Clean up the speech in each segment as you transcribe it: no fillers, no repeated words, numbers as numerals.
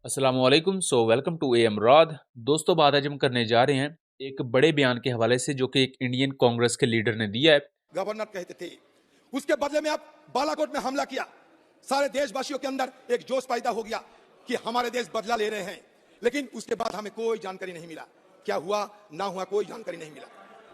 अस्सलामुअलैकुम। Welcome to M Raad. दोस्तों, बात आज हम करने जा रहे हैं एक बड़े बयान के हवाले से जो कि एक इंडियन कांग्रेस के लीडर ने दिया है। गवर्नर कहते थे, उसके बदले में आप बालाकोट में हमला किया। सारे देशवासियों के अंदर एक जोश पैदा हो गया कि हमारे देश बदला ले रहे हैं, लेकिन उसके बाद हमें कोई जानकारी नहीं मिला। क्या हुआ ना हुआ कोई जानकारी नहीं मिला।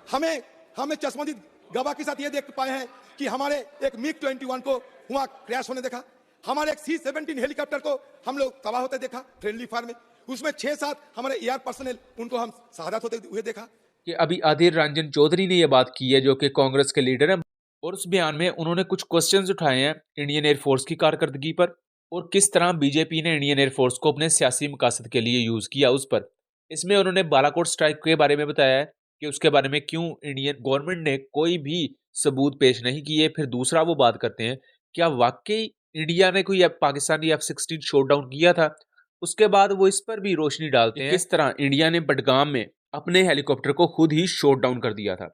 हमें हमें चश्मदीद गवाह के साथ ये देख पाए हैं कि हमारे एक मिग 21 को हुआ क्रैश होने देखा। हमारे एक C-17 हेलीकॉप्टर को हम लोग तबाह होते देखा फ्रेंडली फायर में। उसमें 6-7 हमारे एयर पर्सनल उनको हम शहादत होते हुए देखा। कि अभी अधीर रंजन चौधरी ने यह बात की है जो कि कांग्रेस के लीडर हैं, और उस बयान में उन्होंने कुछ क्वेश्चंस उठाए हैं इंडियन एयरफोर्स की कारकर्दगी पर और किस तरह बीजेपी ने इंडियन एयरफोर्स को अपने सियासी मकासद के लिए यूज किया उस पर। इसमें उन्होंने बालाकोट स्ट्राइक के बारे में बताया है कि उसके बारे में क्यों इंडियन गवर्नमेंट ने कोई भी सबूत पेश नहीं किए। फिर दूसरा वो बात करते हैं क्या वाकई इंडिया ने कोई पाकिस्तानी F-16 शॉट डाउन किया था। उसके बाद वो इस पर भी रोशनी डालते हैं किस तरह इंडिया ने बडगाम में अपने हेलीकॉप्टर को खुद ही शॉट डाउन कर दिया था।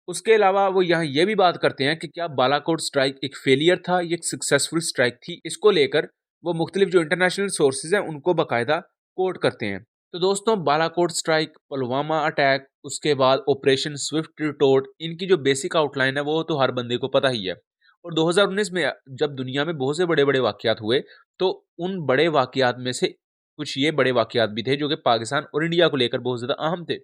उसके अलावा वो यहाँ ये भी बात करते हैं कि क्या बालाकोट स्ट्राइक एक फेलियर था, ये एक सक्सेसफुल स्ट्राइक थी। इसको लेकर वो मुख्तलिफ जो इंटरनेशनल सोर्सेज हैं उनको बाकायदा कोट करते हैं। तो दोस्तों, बालाकोट स्ट्राइक, पुलवामा अटैक, उसके बाद ऑपरेशन स्विफ्ट रिटोर्ट, इनकी जो बेसिक आउटलाइन है वो तो हर बंदे को पता ही है। और 2019 में जब दुनिया में बहुत से बड़े बड़े वाकयात हुए तो उन बड़े वाकयात में से कुछ ये बड़े वाकयात भी थे जो कि पाकिस्तान और इंडिया को लेकर बहुत ज्यादा अहम थे।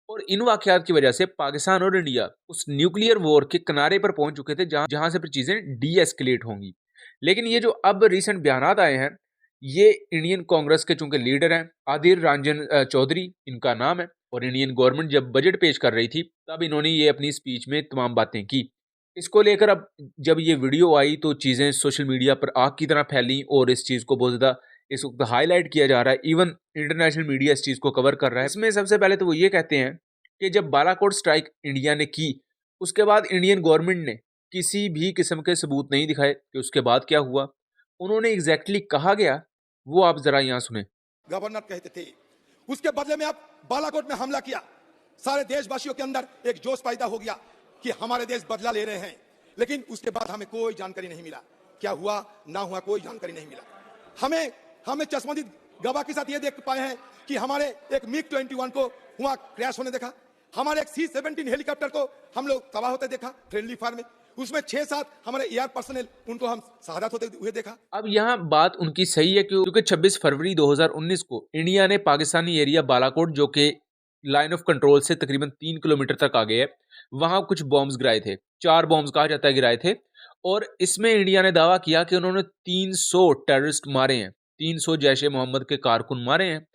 और इन वाकयात की वजह से पाकिस्तान और इंडिया उस न्यूक्लियर वॉर के किनारे पर पहुंच चुके थे जहां से फिर चीजें डी एस्केलेट होंगी। लेकिन ये जो अब रिसेंट बयानात आए हैं, ये इंडियन कांग्रेस के चूंकि लीडर हैं अधीर रंजन चौधरी इनका नाम है, और इंडियन गवर्नमेंट जब बजट पेश कर रही थी तब इन्होंने ये अपनी स्पीच में तमाम बातें की। इसको लेकर अब जब ये वीडियो आई तो चीजें सोशल मीडिया पर आग की तरह फैली और इस चीज को बहुत ज्यादा इस वक्त हाईलाइट किया जा रहा है। इवन इंटरनेशनल मीडिया इस चीज को कवर कर रहा है। इसमें सबसे पहले तो वो ये कहते हैं कि जब बालाकोट स्ट्राइक इंडिया ने की उसके बाद इंडियन गवर्नमेंट ने किसी भी किस्म के सबूत नहीं दिखाए कि उसके बाद क्या हुआ। उन्होंने एग्जैक्टली कहा गया वो आप जरा यहाँ सुने। गवर्नर कहते थे, उसके बदले में आप बालाकोट में हमला किया। सारे देशवासियों के अंदर एक जोश पैदा हो गया कि हमारे देश बदला ले रहे हैं, लेकिन उसके बाद हमें कोई जानकारी नहीं मिला। क्या हुआ ना हुआ कोई जानकारी नहीं मिला। हमें हमें चश्मदीद गवाह के साथ ये देख पाए हैं कि हमारे एक मिग 21 को हुआ क्रैश होने देखा। हमारे एक C-17 हेलीकॉप्टर को हम लोग तबाह होते देखा फ्रेंडली फायर में। उसमें 6-7 हमारे एयर पर्सनल उनको हम शहादत होते हुए देखा। अब यहाँ बात उनकी सही है क्योंकि 26 फरवरी 2019 को इंडिया ने पाकिस्तानी एरिया बालाकोट जो कि लाइन ऑफ कंट्रोल से तकरीबन 3 किलोमीटर तक आ गए है, वहां कुछ बॉम्ब्स गिराए थे। 4 बॉम्ब्स कहा जाता है गिराए थे, और इसमें इंडिया ने दावा किया कि उन्होंने 300 टेररिस्ट मारे हैं, 300 जैश ए मोहम्मद के कारकुन मारे हैं।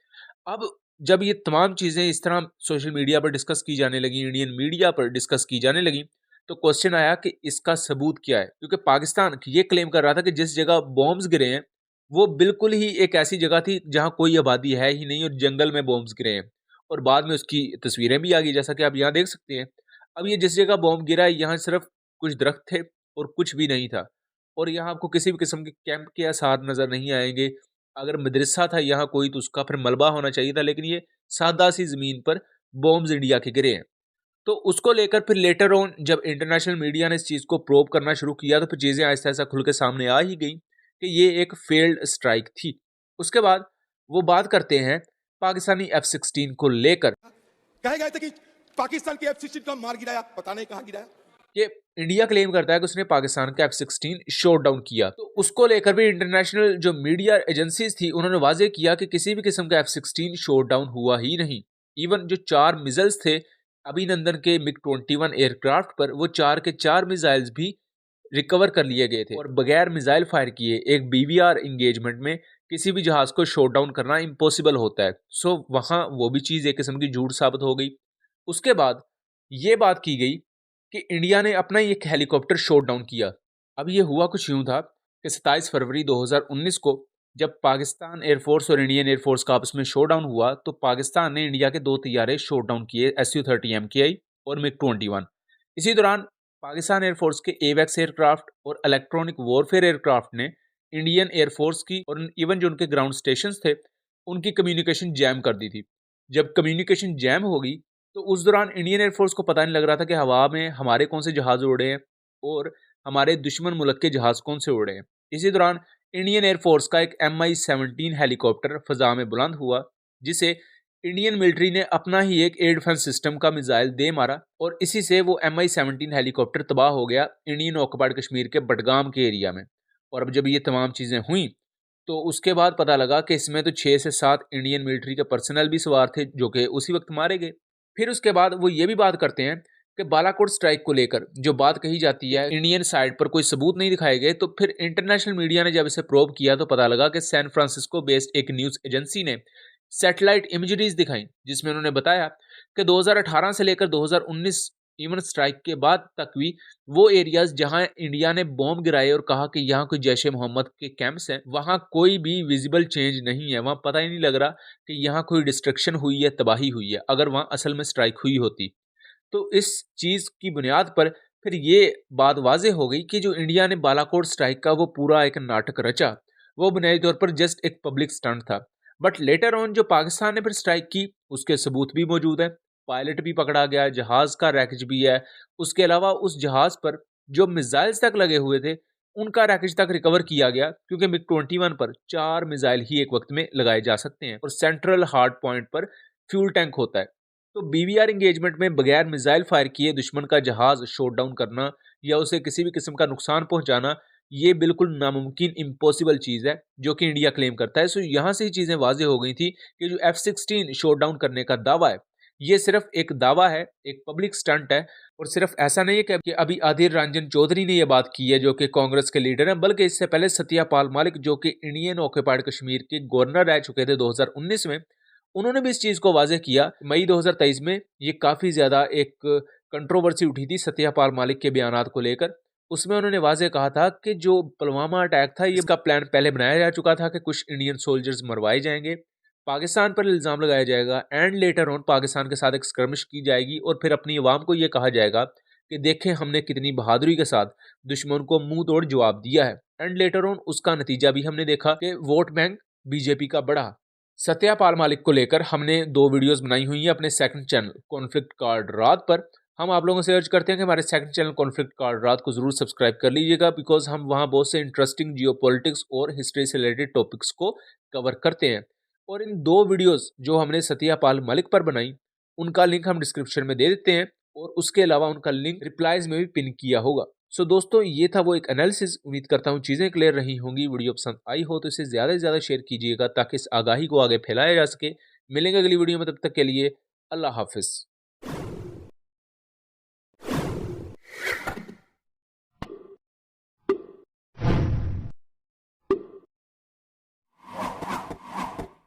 अब जब ये तमाम चीजें इस तरह सोशल मीडिया पर डिस्कस की जाने लगी, इंडियन मीडिया पर डिस्कस की जाने लगी, तो क्वेश्चन आया कि इसका सबूत क्या है। क्योंकि पाकिस्तान ये क्लेम कर रहा था कि जिस जगह बॉम्ब्स गिरे हैं वो बिल्कुल ही एक ऐसी जगह थी जहां कोई आबादी है ही नहीं और जंगल में बॉम्ब्स गिरे हैं, और बाद में उसकी तस्वीरें भी आ गई जैसा कि आप यहाँ देख सकते हैं। अब ये जिस जगह बॉम्ब गिरा है यहाँ सिर्फ कुछ दरख्त थे और कुछ भी नहीं था, और यहाँ आपको किसी भी किस्म के कैंप के आसार नजर नहीं आएंगे। अगर मदरसा था यहाँ कोई तो उसका फिर मलबा होना चाहिए था, लेकिन ये सादा सी जमीन पर बॉम्ब्स इंडिया के गिरे हैं। तो उसको लेकर फिर लेटर ऑन जब इंटरनेशनल मीडिया ने इस चीज को प्रोब करना शुरू किया तो फिर चीजें आहिस्ता आहिस्ता खुल के सामने आ ही गई कि ये एक फेल्ड स्ट्राइक थी। उसके बाद वो बात करते हैं पाकिस्तानी F-16 को लेकर। कहे गए थे कि पाकिस्तान के F-16 को मार गिराया, पता नहीं कहां गिराया। कि इंडिया क्लेम करता है कि उसने पाकिस्तान का F-16 शॉट डाउन किया, तो उसको लेकर भी इंटरनेशनल जो मीडिया एजेंसीज थी उन्होंने वाजे किया कि किसी भी किस्म का F-16 शॉट डाउन हुआ ही नहीं। इवन जो 4 मिसाइल्स थे अभिनंदन के मिग 21 एयरक्राफ्ट पर, वो 4 के 4 मिसाइल्स भी रिकवर कर लिए गए थे, और बगैर मिसाइल फायर किए एक BVR इंगेजमेंट में किसी भी जहाज को शॉट डाउन करना इम्पॉसिबल होता है। सो वहां वो भी चीज एक किस्म की झूठ साबित हो गई। उसके बाद ये बात की गई कि इंडिया ने अपना ही एक हेलीकॉप्टर शॉट डाउन किया। अब ये हुआ कुछ यूं था कि 27 फरवरी 2019 को जब पाकिस्तान एयरफोर्स और इंडियन एयरफोर्स का आपस में शॉट डाउन हुआ तो पाकिस्तान ने इंडिया के 2 तैयारे शॉट डाउन किए, Su-30 MKI और मिग 21। इसी दौरान पाकिस्तान एयरफोर्स के एवैक्स एयरक्राफ्ट और इलेक्ट्रॉनिक वॉरफेयर एयरक्राफ्ट ने इंडियन एयरफोर्स की और इवन जो उनके ग्राउंड स्टेशन थे उनकी कम्युनिकेशन जैम कर दी थी। जब कम्युनिकेशन जैम हो गई तो उस दौरान इंडियन एयरफोर्स को पता नहीं लग रहा था कि हवा में हमारे कौन से जहाज उड़े हैं और हमारे दुश्मन मुल्क के जहाज कौन से उड़े हैं। इसी दौरान इंडियन एयरफोर्स का एक MI-17 हेलीकॉप्टर फजा में बुलंद हुआ, जिसे इंडियन मिलिट्री ने अपना ही एक एयर डिफेंस सिस्टम का मिसाइल दे मारा और इसी से वो MI-17 हेलीकॉप्टर तबाह हो गया इंडियन ऑक्युपाइड कश्मीर के बडगाम के एरिया में। और अब जब ये तमाम चीज़ें हुई तो उसके बाद पता लगा कि इसमें तो 6 से 7 इंडियन मिलिट्री के पर्सनल भी सवार थे जो कि उसी वक्त मारे गए। फिर उसके बाद वो ये भी बात करते हैं कि बालाकोट स्ट्राइक को लेकर जो बात कही जाती है इंडियन साइड पर कोई सबूत नहीं दिखाए गए, तो फिर इंटरनेशनल मीडिया ने जब इसे प्रोब किया तो पता लगा कि सैन फ्रांसिस्को बेस्ड एक न्यूज़ एजेंसी ने सैटेलाइट इमेजरीज दिखाई जिसमें उन्होंने बताया कि 2018 से लेकर 2019 इवन स्ट्राइक के बाद तक भी वो एरियाज जहां इंडिया ने बॉम्ब गिराए और कहा कि यहाँ कोई जैश ए मोहम्मद के कैंप्स हैं, वहां कोई भी विजिबल चेंज नहीं है। वहां पता ही नहीं लग रहा कि यहाँ कोई डिस्ट्रक्शन हुई है, तबाही हुई है, अगर वहां असल में स्ट्राइक हुई होती। तो इस चीज की बुनियाद पर फिर ये बात वाजे हो गई कि जो इंडिया ने बालाकोट स्ट्राइक का वो पूरा एक नाटक रचा, वो बुनियादी तौर पर जस्ट एक पब्लिक स्टंट था। बट लेटर ऑन जो पाकिस्तान ने फिर स्ट्राइक की उसके सबूत भी मौजूद है, पायलट भी पकड़ा गया, जहाज का रैकेज भी है, उसके अलावा उस जहाज पर जो मिसाइल्स तक लगे हुए थे उनका रैकेज तक रिकवर किया गया, क्योंकि मिग 21 पर 4 मिसाइल ही एक वक्त में लगाए जा सकते हैं और सेंट्रल हार्ड पॉइंट पर फ्यूल टैंक होता है। तो BVR एंगेजमेंट में बगैर मिसाइल फायर किए दुश्मन का जहाज शॉट डाउन करना या उसे किसी भी किस्म का नुकसान पहुंचाना, ये बिल्कुल नामुमकिन इम्पॉसिबल चीज़ है जो कि इंडिया क्लेम करता है। सो यहाँ से ही चीज़ें वाजे हो गई थी कि जो F-16 शॉट डाउन करने का दावा है ये सिर्फ एक दावा है, एक पब्लिक स्टंट है। और सिर्फ ऐसा नहीं है कि अभी अधीर रंजन चौधरी ने यह बात की है जो कि कांग्रेस के लीडर हैं, बल्कि इससे पहले सत्यपाल मलिक जो कि इंडियन ऑक्युपाइड कश्मीर के गवर्नर रह चुके थे 2019 में, उन्होंने भी इस चीज़ को वाज़ेह किया। मई 2023 में ये काफ़ी ज़्यादा एक कंट्रोवर्सी उठी थी सत्यपाल मलिक के बयानात को लेकर। उसमें उन्होंने वाज़ेह कहा था कि जो पुलवामा अटैक था, ये इसका प्लान पहले बनाया जा चुका था कि कुछ इंडियन सोल्जर्स मरवाए जाएंगे, पाकिस्तान पर इल्ज़ाम लगाया जाएगा एंड लेटर ऑन पाकिस्तान के साथ एक स्क्रमिश की जाएगी और फिर अपनी अवाम को ये कहा जाएगा कि देखें हमने कितनी बहादुरी के साथ दुश्मन को मुंह तोड़ जवाब दिया है। एंड लेटर ऑन उसका नतीजा भी हमने देखा कि वोट बैंक बीजेपी का बढ़ा। सत्यपाल मलिक को लेकर हमने 2 वीडियोस बनाई हुई हैं अपने सेकंड चैनल कॉन्फ्लिक्ट कार्ड रात पर। हम आप लोगों से अर्ज करते हैं कि हमारे सेकंड चैनल कॉन्फ्लिक्ट कार्ड रात को जरूर सब्सक्राइब कर लीजिएगा, बिकॉज हम वहां बहुत से इंटरेस्टिंग जियोपॉलिटिक्स और हिस्ट्री से रिलेटेड टॉपिक्स को कवर करते हैं। और इन 2 वीडियोस जो हमने सत्यपाल मलिक पर बनाई उनका लिंक हम डिस्क्रिप्शन में दे देते हैं और उसके अलावा उनका लिंक रिप्लाईज में भी पिन किया होगा। सो दोस्तों, ये था वो एक एनालिसिस। उम्मीद करता हूँ चीज़ें क्लियर रही होंगी। वीडियो पसंद आई हो तो इसे ज़्यादा से ज़्यादा शेयर कीजिएगा ताकि इस आगाही को आगे फैलाया जा सके। मिलेंगे अगली वीडियो में, तब तक के लिए अल्लाह हाफिज़।